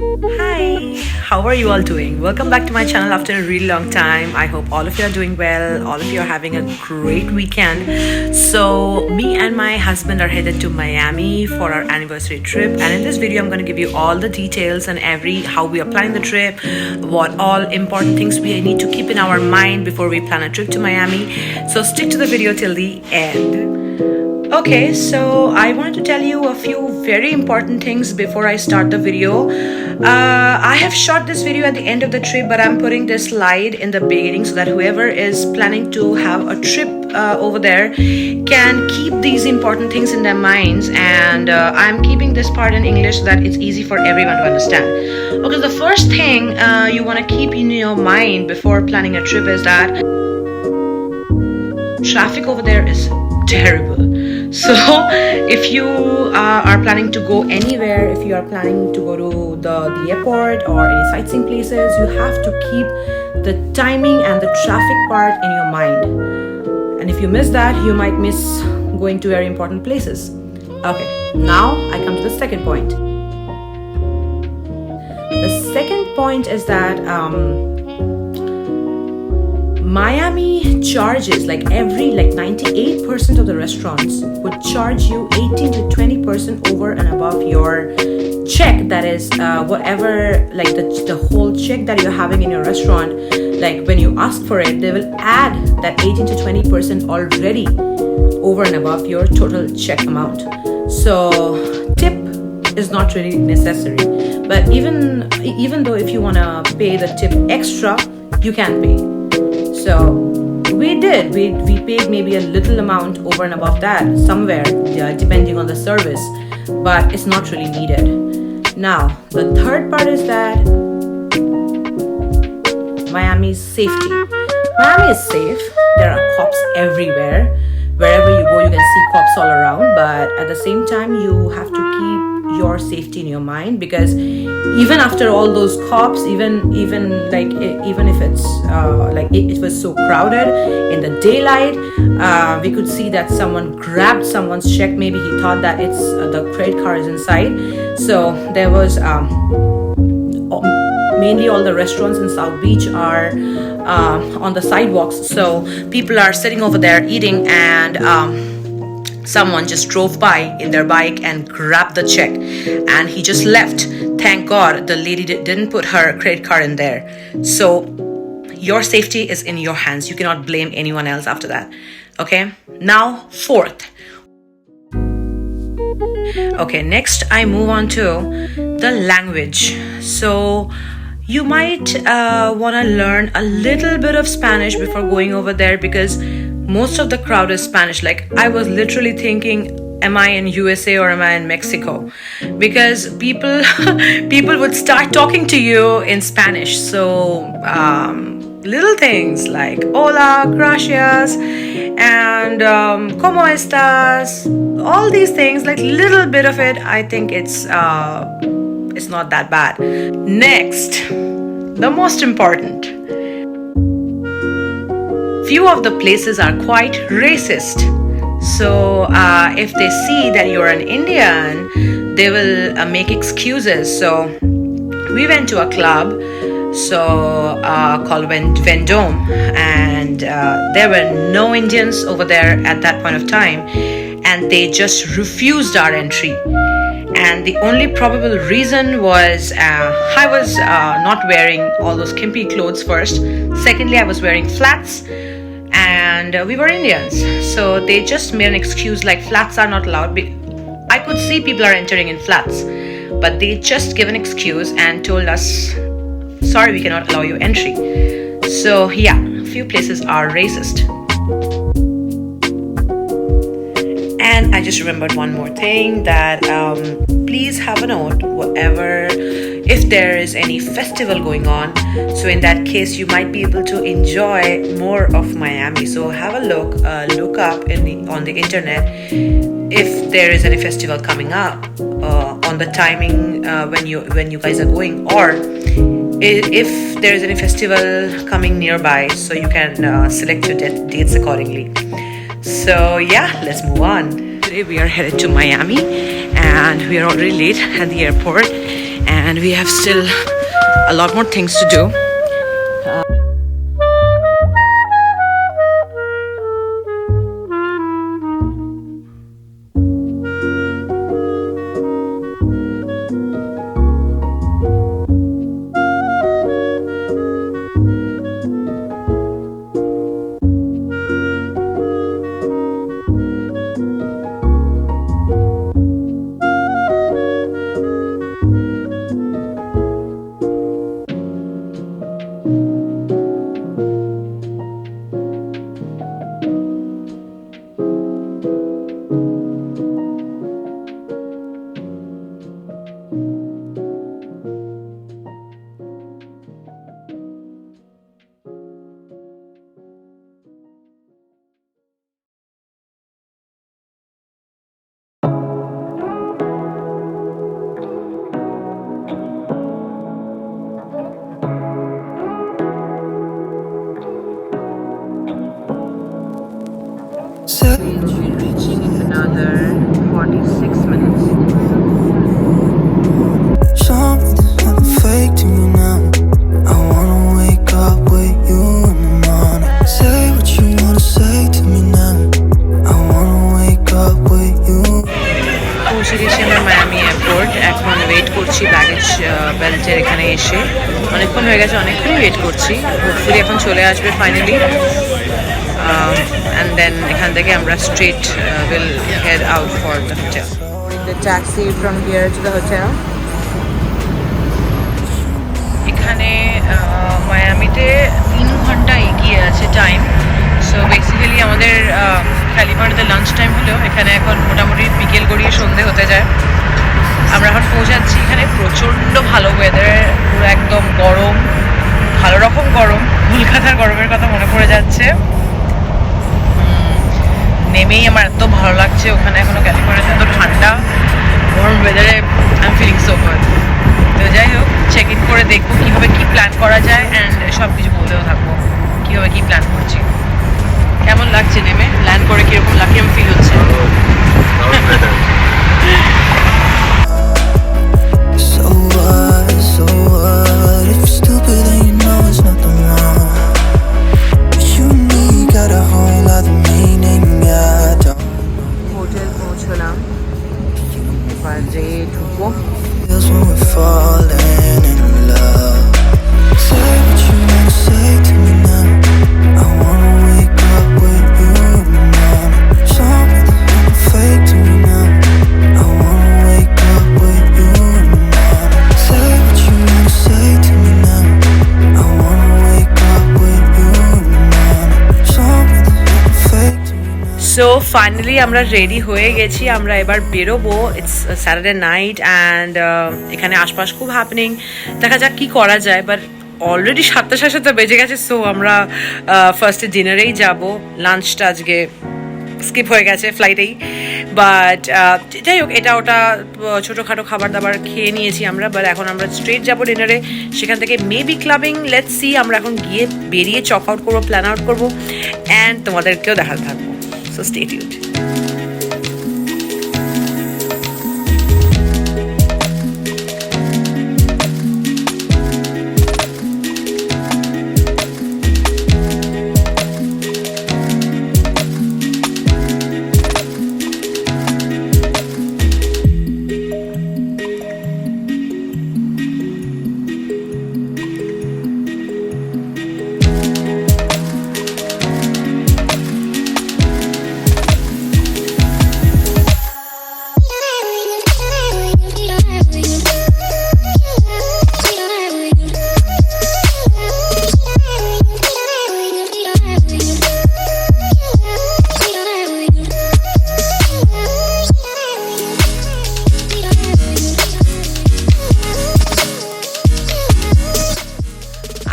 Hi, how are you all doing? Welcome back to my channel after a really long time. I hope all of you are doing well. All of you are having a great weekend. So, me and my husband are headed to Miami for our anniversary trip. And in this video, I'm going to give you all the details and how we are planning the trip, what all important things we need to keep in our mind before we plan a trip to Miami. So, stick to the video till the end. Okay, so I wanted to tell you a few very important things before I start the video. I have shot this video at the end of the trip, but I'm putting this slide in the beginning so that whoever is planning to have a trip over there can keep these important things in their minds. And I'm keeping this part in English so that it's easy for everyone to understand. Okay, the first thing you want to keep in your mind before planning a trip is that traffic over there is terrible. So if you are planning to go anywhere, if you are planning to go to the airport or any sightseeing places, you have to keep the timing and the traffic part in your mind. And if you miss that, you might miss going to very important places. Okay, now I come to the second point. The second point is that Miami charges, like 98% of the restaurants would charge you 18 to 20% over and above your check. That is whatever, like the whole check that you're having in your restaurant. Like when you ask for it, they will add that 18 to 20% already over and above your total check amount. So tip is not really necessary. But even though if you want to pay the tip extra, you can pay. So we did. We paid maybe a little amount over and above that somewhere, depending on the service, but it's not really needed. Now, the third part is that Miami's safety. Miami is safe. There are cops everywhere. Wherever you go, you can see cops all around. But at the same time, you have to keep your safety in your mind, because even after all those cops, even if it's it was so crowded in the daylight, we could see that someone grabbed someone's check. Maybe he thought that it's the credit card is inside. So there was mainly all the restaurants in South Beach are on the sidewalks, so people are sitting over there eating, and someone just drove by in their bike and grabbed the check, and he just left. Thank God the lady didn't put her credit card in there. So your safety is in your hands. You cannot blame anyone else after that. Okay, now fourth. Okay, next I move on to the language. So you might want to learn a little bit of Spanish before going over there, because most of the crowd is Spanish. Like I was literally thinking, am I in USA or am I in Mexico? Because people would start talking to you in Spanish. So little things like hola, gracias, and ¿cómo estás? All these things, like little bit of it, I think it's not that bad. Next, the most important. Few of the places are quite racist. So if they see that you're an Indian, they will make excuses. So we went to a club called Vendome, and there were no Indians over there at that point of time, and they just refused our entry. And the only probable reason was I was not wearing all those skimpy clothes first. Secondly, I was wearing flats, and we were Indians. So they just made an excuse like flats are not allowed. I could see people are entering in flats, but they just gave an excuse and told us, sorry, we cannot allow you entry. So yeah, a few places are racist. And I just remembered one more thing, that please have a note if there is any festival going on. So in that case, you might be able to enjoy more of Miami. So have a look up on the internet if there is any festival coming up, on the timing when you guys are going, or if there is any festival coming nearby, so you can select your dates accordingly. So yeah, let's move on. Today we are headed to Miami, and we are already late at the airport, and we have still a lot more things to do. Reaching in another 46 minutes. Something fake to me now. I wanna wake up with you in the morning. Say what you wanna say to me now. I wanna wake up with you. পৌঁছে গেছি আমরা Miami airport. এখন wait করছি baggage বেল্টের এখানে এসে। অনেকক্ষণ হয়ে গেছে, অনেকক্ষণ ওয়েট করছি। হোপফুলি এখন চলে আসবে ফাইনালি। And then এখান থেকে আমরা straight will head out for the hotel. The taxi from here to the hotel. এখানে মায়ামিতে 3 ঘন্টা এগিয়ে আছে টাইম। সো বেসিক্যালি আমাদের ক্যালিফোর্নিয়াতে লাঞ্চ টাইম হলেও এখানে এখন মোটামুটি বিকেল গড়িয়ে সন্ধে হতে যায়। আমরা এখন পৌঁছাচ্ছি। এখানে প্রচণ্ড ভালো ওয়েদার, পুরো একদম গরম, ভালো রকম গরম। কলকাতার গরমের কথা মনে পড়ে যাচ্ছে। নেমেই আমার এত ভালো লাগছে। ওখানে এখনো ক্যালিফোর্নিয়াতে এত ঠান্ডা, গরম ওয়েদারে I am feeling so good. তো যাই হোক, চেক ইন করে দেখবো কীভাবে কী প্ল্যান করা যায়, অ্যান্ড সব কিছু বলতেও থাকবো কীভাবে কী প্ল্যান করছি। কেমন লাগছে নেমে প্ল্যান করে, কীরকম লাকি আমি ফিল হচ্ছে? So what, if you're stupid then you know it's nothing wrong. But you and me got a whole other meaning, yeah, I don't. Hotel পৌঁছলাম, এবার যে ঢুকবো। Feels when we're falling in love. Say what you wanna say to me now. I wanna wake up with you in the morning. Something fake to me now. I wanna wake up with you in the morning. Say what you wanna say to me now. I wanna wake up with you in the morning. Something fake to me now. So finally আমরা ready হয়ে গেছি। আমরা এবার বেরোবো। It's Saturday night and এখানে আশপাশ খুব happening. দেখা যাক কী করা যায়, বাট অলরেডি 7:30 বেজে গেছে। সো আমরা ফার্স্টে ডিনারেই যাব। লাঞ্চটা আজকে স্কিপ হয়ে গেছে ফ্লাইটেই, বাট যাই হোক, এটা ওটা ছোটোখাটো খাবার দাবার খেয়ে নিয়েছি আমরা। বাট এখন আমরা স্ট্রেট যাবো ডিনারে। সেখান থেকে মেবি ক্লাবিং, লেটস সি। আমরা এখন গিয়ে বেরিয়ে চক আউট করবো, প্ল্যান আউট করবো, অ্যান্ড তোমাদেরকেও দেখাতে থাকবো। So stay tuned.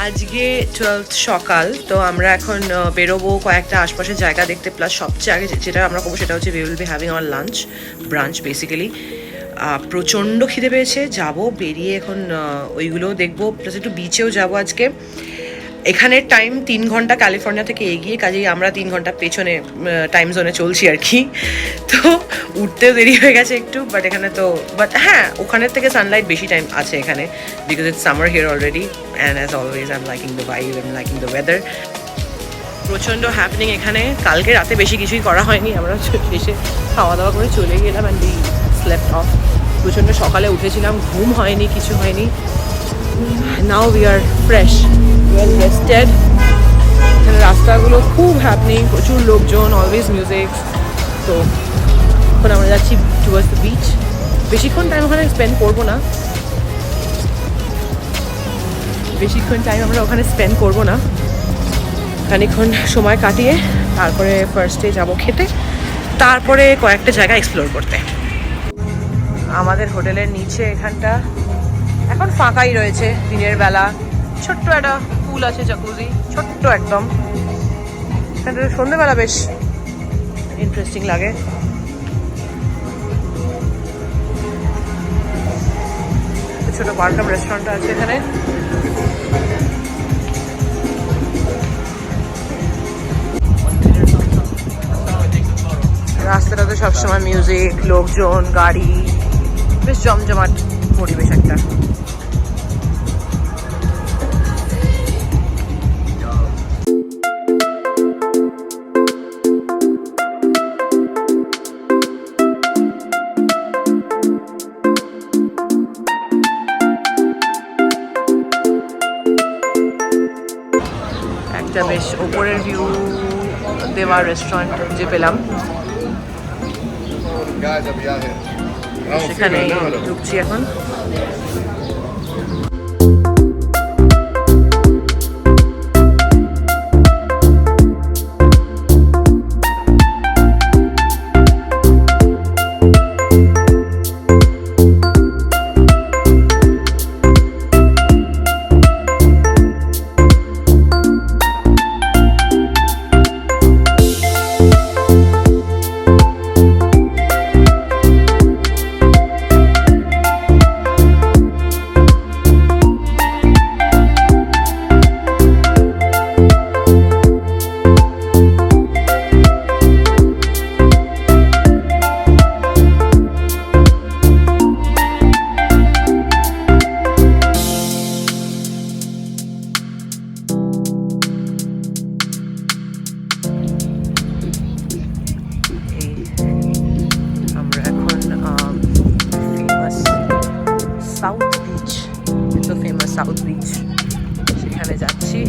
আজকে 12th সকাল। তো আমরা এখন বেরোবো কয়েকটা আশপাশের জায়গা দেখতে, প্লাস সবচেয়ে আগে যেটা আমরা করবো সেটা হচ্ছে we will be having hour lunch, branch basically. প্রচণ্ড খিদে পেয়েছে, যাব বেরিয়ে এখন ওইগুলোও দেখবো, প্লাস একটু বিচেও যাবো আজকে। এখানের টাইম 3 ঘন্টা ক্যালিফোর্নিয়া থেকে এগিয়ে, কাজেই আমরা 3 ঘন্টা পেছনে টাইম জোনে চলছি আর কি। তো উঠতেও দেরি হয়ে গেছে একটু, বাট এখানে তো হ্যাঁ ওখানের থেকে সানলাইট বেশি টাইম আছে এখানে, because it's summer here already and as always I am liking the vibe, I am liking the weather. প্রচণ্ড হ্যাপনিং এখানে। কালকে রাতে বেশি কিছুই করা হয়নি, আমরা এসে খাওয়া দাওয়া করে চলে গেলাম অ্যান্ড উই স্লেপ্ট অফ। প্রচণ্ড সকালে উঠেছিলাম, ঘুম হয়নি, কিছু হয়নি। Now we are fresh, well rested. এখানে রাস্তাগুলো খুব হ্যাপনিং, প্রচুর লোকজন, অলওয়েজ মিউজিক। তো এখন আমরা যাচ্ছি টুয়ার্ডস দ্য বিচ। বেশিক্ষণ টাইম ওখানে স্পেন্ড করবো না, ওখানে স্পেন্ড করবো না। খানিকক্ষণ সময় কাটিয়ে তারপরে ফার্স্টে যাব খেতে, তারপরে কয়েকটা জায়গা এক্সপ্লোর করতে। আমাদের হোটেলের নিচে এখানটা এখন ফাঁকাই রয়েছে দিনের বেলা। ছোট্ট একটা পুল আছে, জাকুজি, ছোট্ট একদম। এখানটা সন্ধ্যেবেলা বেশ ইন্টারেস্টিং লাগে। ছোট বার্কাম রেস্টুরেন্ট আছে এখানে। রাস্তাটাতে সবসময় মিউজিক, লোকজন, গাড়ি, বেশ জমজমাট পরিবেশ একটা। একটা বেশ ওপরের ভিউ দেওয়া রেস্টুরেন্ট যে পেলাম, সেখানে ঢুকছি এখন। South beach, it's a famous south beach, সেখানে যাচ্ছি।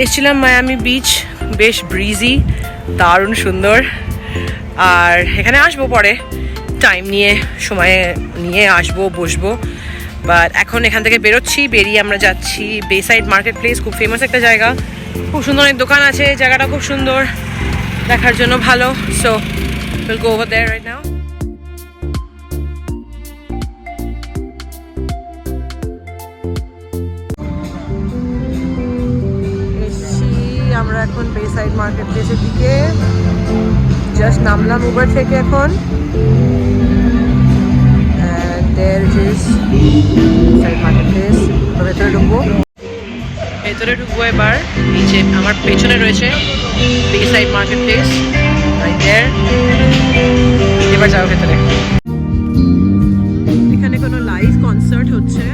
এসেছিলাম মায়ামি বিচ, বেশ ব্রিজি, দারুণ সুন্দর। আর এখানে আসবো পরে, টাইম নিয়ে, সময় নিয়ে আসবো, বসবো। বাট এখন এখান থেকে বেরোচ্ছি, বেরিয়ে আমরা যাচ্ছি বেসাইড মার্কেট প্লেস, খুব ফেমাস একটা জায়গা, খুব সুন্দর অনেক দোকান আছে, জায়গাটা খুব সুন্দর, দেখার জন্য ভালো। So will go over there right now. আমরা এখন বেসাইড মার্কেট প্লেসের দিকে জাস্ট নামলাম উবার থেকে এখন। ভেতরে ঢুকবো এবার। নিচে আমার পেছনে রয়েছে বেসাইড মার্কেট প্লেস, রাইট দেয়ার। এবার যাও ভেতরে। এখানে কোনো লাইভ কনসার্ট হচ্ছে।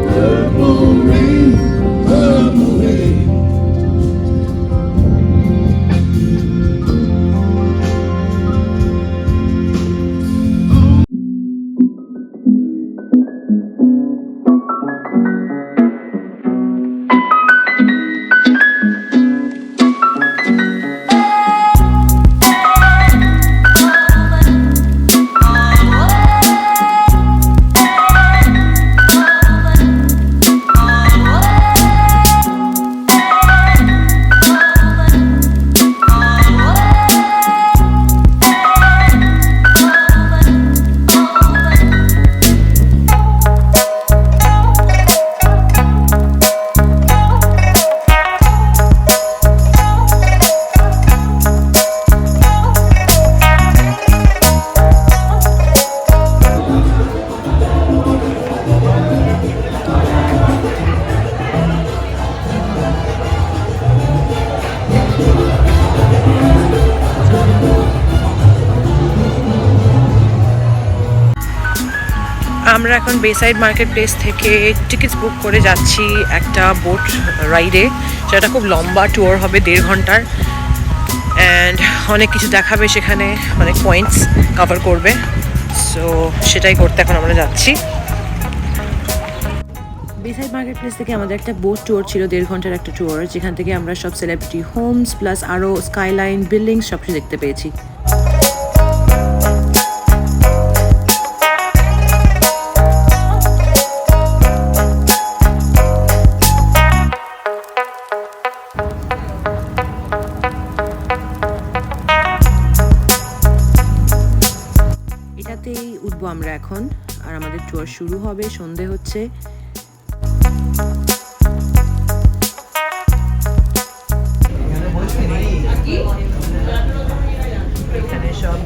Purple rain. আমরা এখন বেসাইড মার্কেট প্লেস থেকে টিকিটস বুক করে যাচ্ছি একটা বোট রাইডে। সেটা খুব লম্বা ট্যুর হবে, 1.5 ঘন্টার। অ্যান্ড অনেক কিছু দেখাবে সেখানে, অনেক পয়েন্টস কভার করবে। সো সেটাই করতে এখন আমরা যাচ্ছি। বেসাইড মার্কেট প্লেস থেকে আমাদের একটা বোট ট্যুর ছিল, 1.5 ঘন্টার একটা ট্যুর, যেখান থেকে আমরা সব সেলিব্রিটি হোমস প্লাস আরও স্কাইলাইন বিল্ডিংস সব কিছু দেখতে পেয়েছি। এটাতেই উঠবো আমরা এখন, আর আমাদের ট্যুর শুরু হবে। সন্ধে হচ্ছে। এখানে সব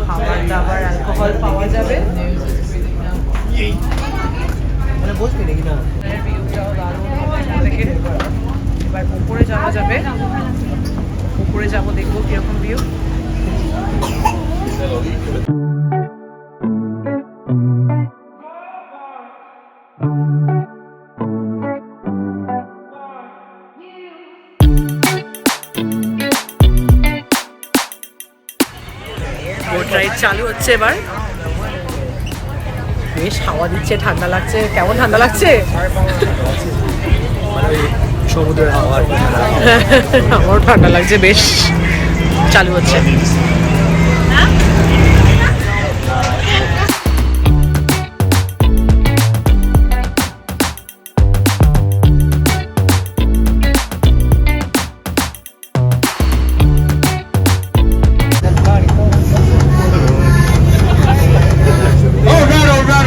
খাবার দাবার, অ্যালকোহল পাওয়া যাবে। এবার উপরে যাওয়া যাবে, উপরে যাবো, দেখবো কিরকম ভিউ। বোট রাইড চালু হচ্ছে এবার। বেশ হাওয়া দিচ্ছে, ঠান্ডা লাগছে। কেমন ঠান্ডা লাগছে? সমুদ্রের হাওয়া। আমারও ঠান্ডা লাগছে বেশ। চালু হচ্ছে।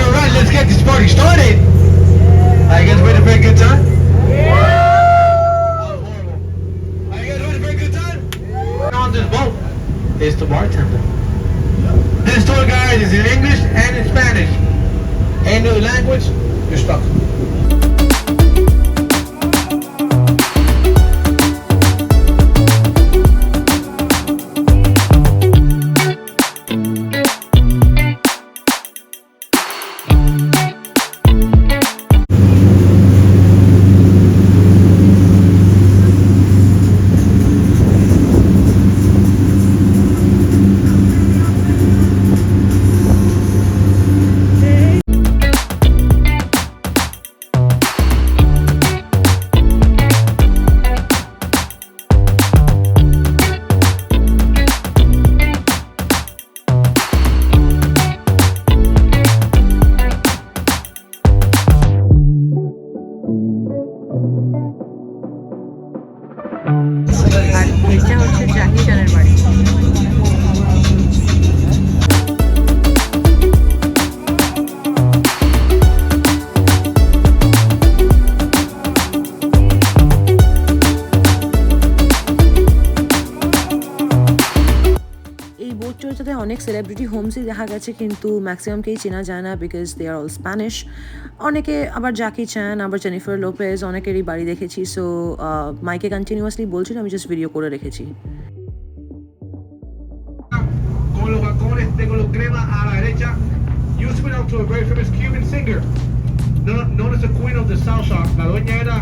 All right, let's get this party started. Are you guys ready for a good time? Are you guys ready for a good time? On this boat is the bartender. This tour guide is in English and in Spanish. Ain't no language, you're stuck. আর এটা হচ্ছে জ্যাকি চ্যানের বাড়ি। এই boat ট্যুরটাতে অনেক celebrity হোমসই দেখা গেছে, কিন্তু ম্যাক্সিমামকেই চেনা যায় না because they are all Spanish. অনেকে আবার জ্যাকি চ্যান, আবার জেনিফার লোপেজ, অনেকেরই বাড়ি দেখেছি। সো মাইকে কন্টিনিউয়াসলি বলছিল, আমি জাস্ট ভিডিও করে রেখেছি। Con los balcones tengo los crema a la derecha. You spin out to a very famous Cuban singer, known as the Queen of the Salsa. La dueña era.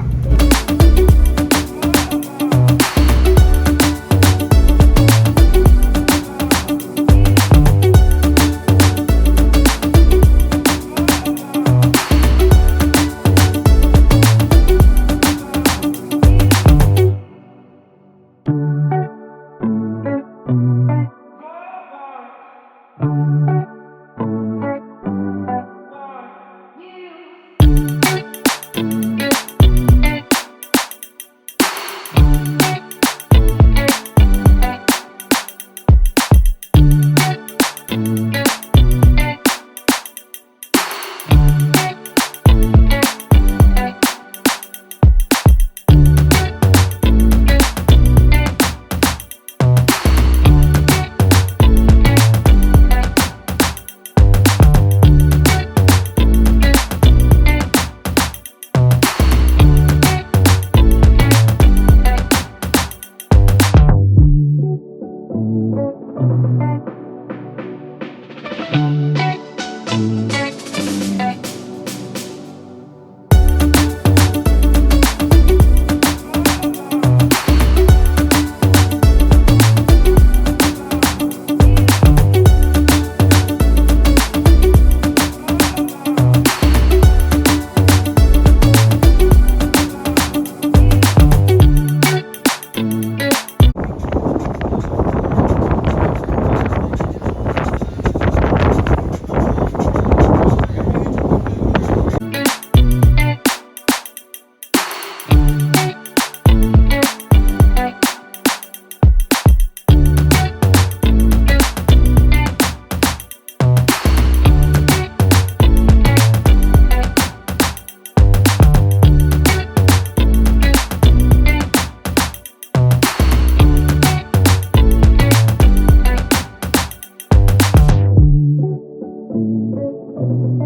Alright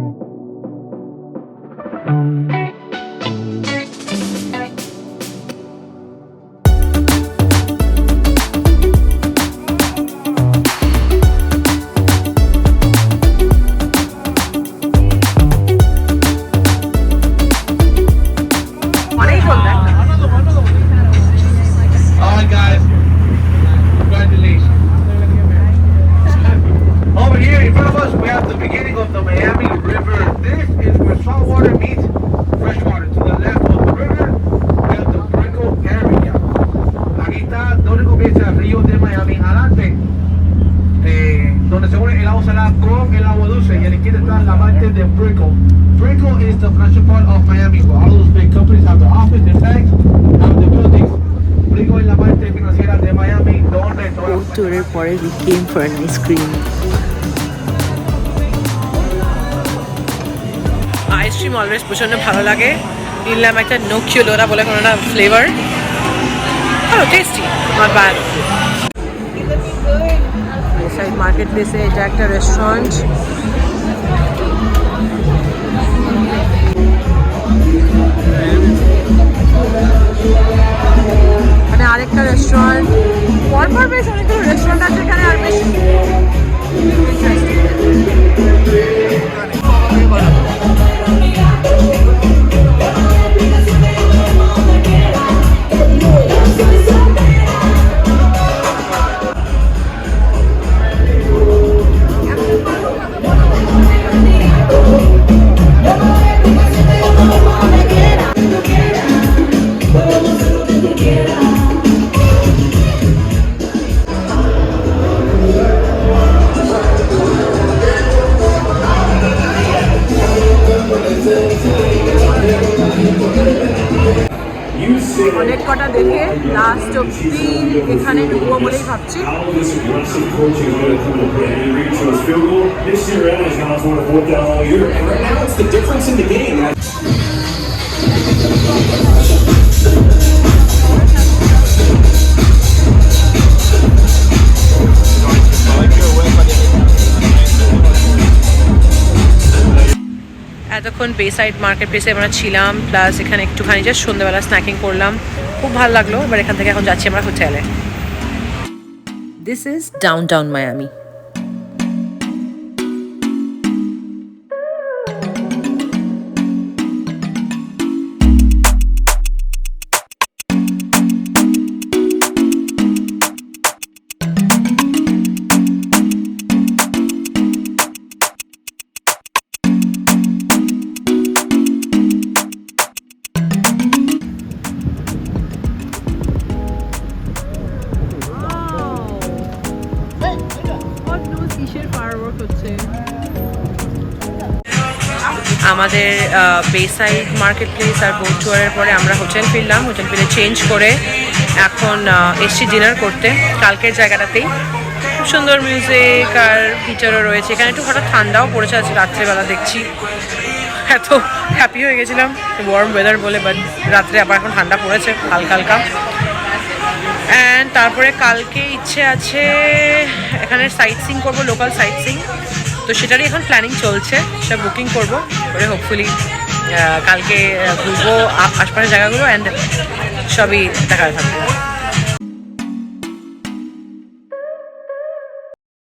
guys, congratulations. Over here in front of us we have the beginning of the Miami River. This is where saltwater meets freshwater. To the left of the river we have the Brickell area. Aquí está donde comienza el río de Miami. Adelante, donde se une el agua salada con el agua dulce. Y a la izquierda está la parte de Brickell. Brickell is the financial part of Miami where all those big companies have their office, their banks, have their buildings. Brickell es la parte financiera de Miami donde todas las ট্যুরের পরে we came for an ice cream. Ice cream always প্রচণ্ড ভালো লাগে। নিলাম একটা নোকিও LORA বলে কোনো একটা ফ্লেভার, ভালো tasty, not bad. Beside market প্লেসে এটা একটা রেস্টুরেন্ট। মানে আরেকটা রেস্টুরেন্ট, পরপর বেশ অনেকগুলো রেস্টুরেন্ট আছে এখানে, আর বেশ অনেক কটা দেখে লাস্ট অব্দি এখানে ঢুকবো বলেই ভাবছি। এতক্ষণ বেসাইড মার্কেট প্লেসে আমরা ছিলাম, প্লাস এখানে একটুখানি জাস্ট সন্ধ্যাবেলা স্ন্যাকিং করলাম, খুব ভালো লাগলো। এবার এখান থেকে এখন যাচ্ছি আমরা হোটেলে। This is downtown Miami. আমাদের বেসাইড মার্কেট প্লেস আর বোট টুয়ারের পরে আমরা হোটেল ফিরলাম। হোটেল ফিরে চেঞ্জ করে এখন এসছি ডিনার করতে কালকের জায়গাটাতেই। খুব সুন্দর মিউজিক আর ফিচারও রয়েছে এখানে। একটু হঠাৎ ঠান্ডাও পড়েছে আজ রাত্রেবেলা, দেখছি এত হ্যাপি হয়ে গেছিলাম ওয়ার্ম ওয়েদার বলে, বাট রাত্রে আবার এখন ঠান্ডা পড়েছে হালকা হালকা। অ্যান্ড তারপরে কালকে ইচ্ছে আছে এখানে সাইট সিং করবো, লোকাল সাইট সিং, তো সেটারই এখন প্ল্যানিং চলছে। সেটা বুকিং করবো করে হোপফুলি কালকে ঘুরবো আশপাশের জায়গাগুলো, অ্যান্ড সবই দেখা থাকবে।